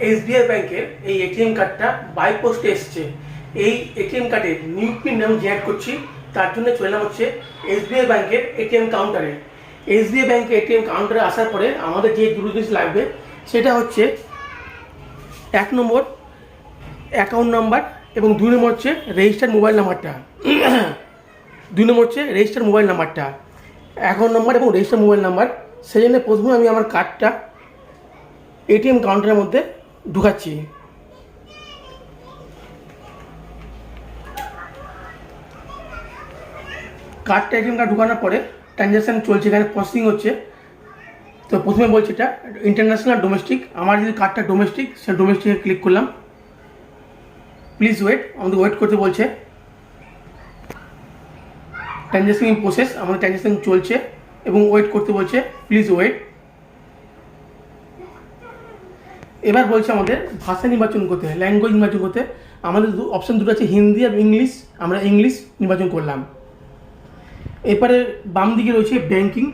SBI ব্যাংকের এই ATM কার্ডটা বাই পোস্টে এসছে। এই এটিএম কার্ডের নিউ পিন আমি জেনারেট করছি, তার জন্য চলে হচ্ছে এসবিআই ব্যাংকের এটিএম কাউন্টারে। এসবিআই ব্যাংকের এটিএম কাউন্টারে আসার পরে আমাদের যে দুটো জিনিস লাগবে সেটা হচ্ছে 1 নম্বর অ্যাকাউন্ট নাম্বার এবং 2 নম্বর হচ্ছে রেজিস্টার্ড মোবাইল নাম্বারটা। 2 নম্বর হচ্ছে রেজিস্টার্ড মোবাইল নাম্বারটা, অ্যাকাউন্ট নাম্বার এবং রেজিস্টার্ড মোবাইল নাম্বার। সেই জন্য প্রথমে আমি আমার কার্ডটা এটিএম কাউন্টারের মধ্যে ঢুকাচ্ছি। কার্ডটা এটিএম কার্ড ঢুকানোর পরে ট্রানজ্যাকশান চলছে, এখানে প্রসেসিং হচ্ছে। তো প্রথমে বলছে এটা ইন্টারন্যাশনাল ডোমেস্টিক। আমার যদি কার্ডটা ডোমেস্টিক, সে ডোমেস্টিকে ক্লিক করলাম। প্লিজ ওয়েট, আমাদের ওয়েট করতে বলছে। ট্রানজ্যাকশন ইন প্রসেস, আমাদের ট্রানজ্যাকশন চলছে এবং ওয়েট করতে বলছে, প্লিজ ওয়েট। এবার বলছে আমাদের ভাষা নির্বাচন করতে, ল্যাঙ্গুয়েজ নির্বাচন করতে। আমাদের অপশান দুটো আছে, হিন্দি আর ইংলিশ। আমরা ইংলিশ নির্বাচন করলাম। এরপরে বাম দিকে রয়েছে ব্যাঙ্কিং,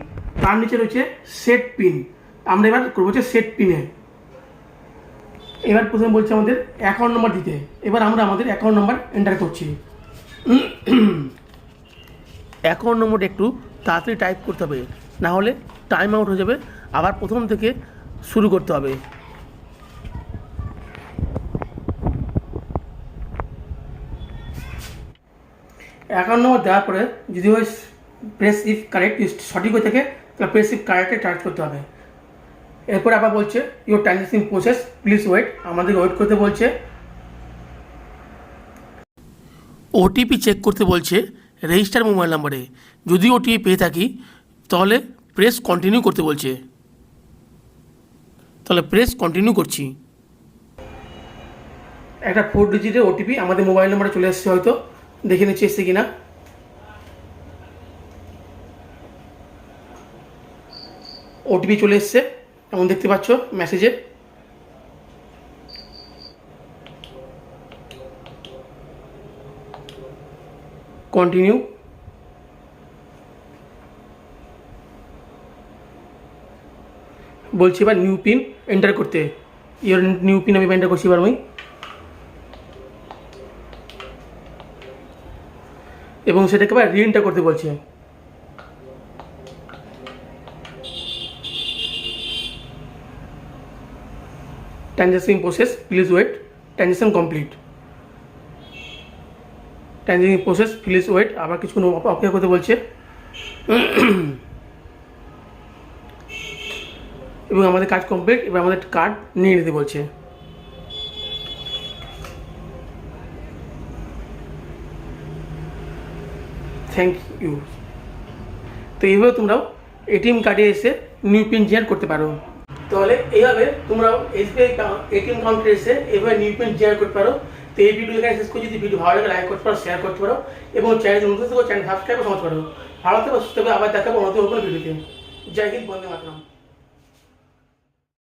তার নিচে রয়েছে সেট পিন। আমরা এবার করবো হচ্ছে সেট পিনে। এবার প্রথমে বলছে আমাদের অ্যাকাউন্ট নাম্বার দিতে। এবার আমরা আমাদের অ্যাকাউন্ট নাম্বার এন্টার করছি। অ্যাকাউন্ট নম্বরটা একটু তাড়াতাড়ি টাইপ করতে হবে, না হলে টাইম আউট হয়ে যাবে, আবার প্রথম থেকে শুরু করতে হবে। অ্যাকাউন্ট নম্বর দেওয়ার পরে যদি ওই প্রেস ইফ কারেক্ট সঠিক হয়ে থাকে তাহলে প্রেস ইফ কারেক্টে টাইপ করতে হবে। এরপর আবার বলছে your transaction process, please wait, আমাদেরকে ওয়েট করতে বলছে। ওটিপি চেক করতে বলছে রেজিস্টার মোবাইল নাম্বারে। যদি ওটিপি পেয়ে থাকি তাহলে প্রেস কন্টিনিউ করতে বলছে, তাহলে প্রেস কন্টিনিউ করছি। একটা 4 ডিজিটের ওটিপি আমাদের মোবাইল নাম্বারে চলে এসেছে, হয়তো দেখে নিচ্ছি এসছে কিনা। ওটিপি চলে এসছে, এমন দেখতে পাচ্ছ মেসেজে। কন্টিনিউ। বলছি এবার নিউ পিন এন্টার করতে। ইওর নিউ পিন আমি এন্টার করছি এবার আমি, এবং সেটাকে আবার রি-এন্টার করতে বলছে। Transaction process, please wait, transaction complete. Transaction process, please wait, আবার কিছুক্ষণ অপেক্ষা করতে বলছে। এবং আমাদের কাজ কমপ্লিট। এবার আমাদের কার্ড নিয়ে নিতে বলছে। Thank you. তো এইভাবে তোমরাও এটিএম কার্ডে এসে নিউ পিন জেনারেট করতে পারো। তাহলে এইভাবে তোমরাও এসবিআই এটিএম কাউন্টারে এসে এইভাবে নিউ পিন জেনারেট করতে পারো। তো এই ভিডিও এখানে শেষ করছি। যদি ভিডিও ভালো লাগে লাইক করতে পারো, শেয়ার করতে পারো এবং চ্যানেল নতুন থেকে চ্যানেল সাবস্ক্রাইব করতে পারো। ভালো থেকে সুস্থ হবে, আবার দেখাবো নতুন কোনো ভিডিওতে। জয় হিন্দ, বন্দে মাতরম।